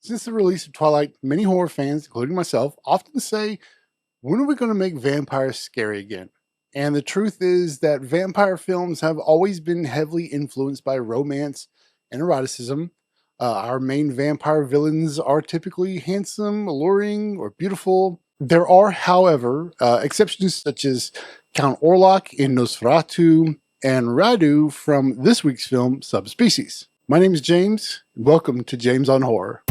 Since the release of Twilight, many horror fans, including myself, often say, when are we going to make vampires scary again? And the truth is that vampire films have always been heavily influenced by romance and eroticism. Our main vampire villains are typically handsome, alluring, or beautiful. There are, however, exceptions such as Count Orlok in Nosferatu and Radu from this week's film, Subspecies. My name is James, and welcome to James on Horror.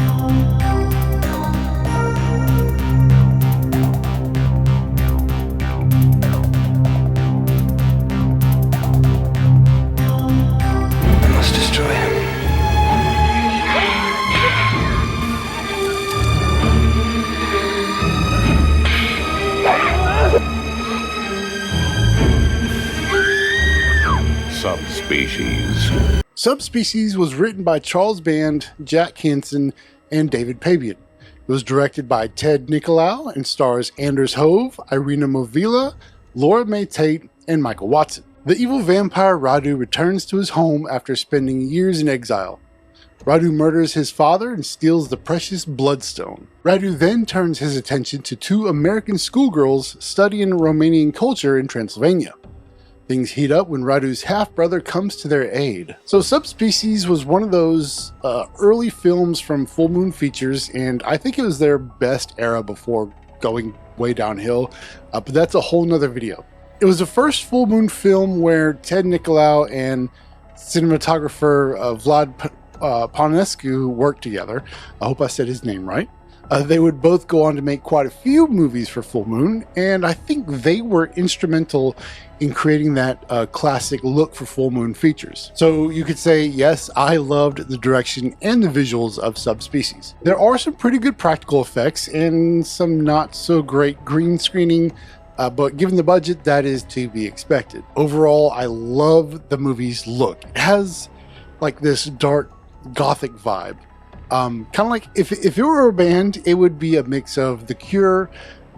Subspecies. Subspecies was written by Charles Band, Jack Canson, and David Pabian. It was directed by Ted Nicolau and stars Anders Hove, Irina Movila, Mae Tate, and Michael Watson. The evil vampire Radu returns to his home after spending years in exile. Radu murders his father and steals the precious bloodstone. Radu then turns his attention to two American schoolgirls studying Romanian culture in Transylvania. Things heat up when Radu's half-brother comes to their aid. So Subspecies was one of those early films from Full Moon Features, and I think it was their best era before going way downhill, but that's a whole nother video. It was the first Full Moon film where Ted Nicolau and cinematographer Vlad Ponescu worked together. I hope I said his name right. They would both go on to make quite a few movies for Full Moon, and I think they were instrumental in creating that classic look for Full Moon Features. So you could say, yes, I loved the direction and the visuals of Subspecies. There are some pretty good practical effects and some not so great green screening, but given the budget, that is to be expected. Overall, I love the movie's look. It has like this dark gothic vibe. Kind of like if it were a band, it would be a mix of The Cure,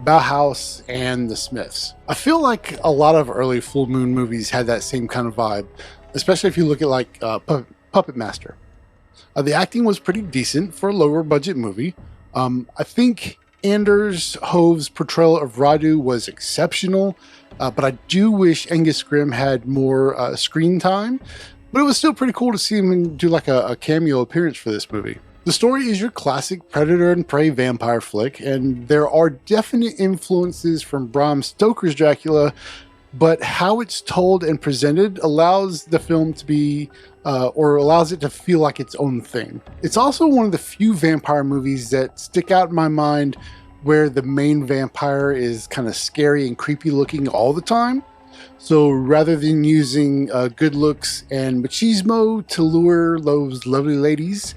Bauhaus, and The Smiths. I feel like a lot of early Full Moon movies had that same kind of vibe, especially if you look at like Puppet Master. The acting was pretty decent for a lower budget movie. I think Anders Hove's portrayal of Radu was exceptional, but I do wish Angus Scrimm had more screen time. But it was still pretty cool to see him do like a cameo appearance for this movie. The story is your classic predator and prey vampire flick, and there are definite influences from Bram Stoker's Dracula, but how it's told and presented allows the film to be, or allows it to feel like its own thing. It's also one of the few vampire movies that stick out in my mind where the main vampire is kind of scary and creepy looking all the time. So rather than using good looks and machismo to lure those lovely ladies,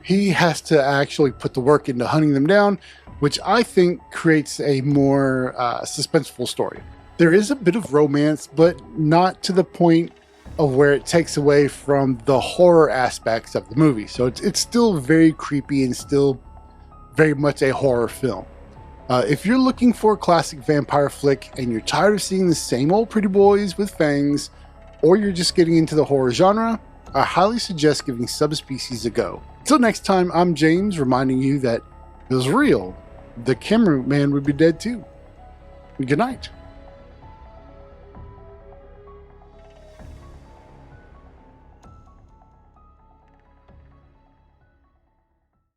he has to actually put the work into hunting them down, which I think creates a more suspenseful story. There is a bit of romance, but not to the point of where it takes away from the horror aspects of the movie. So it's still very creepy and still very much a horror film. If you're looking for a classic vampire flick and you're tired of seeing the same old pretty boys with fangs, or you're just getting into the horror genre, I highly suggest giving Subspecies a go. Until next time, I'm James, reminding you that if it was real, the cameraman would be dead too. Good night.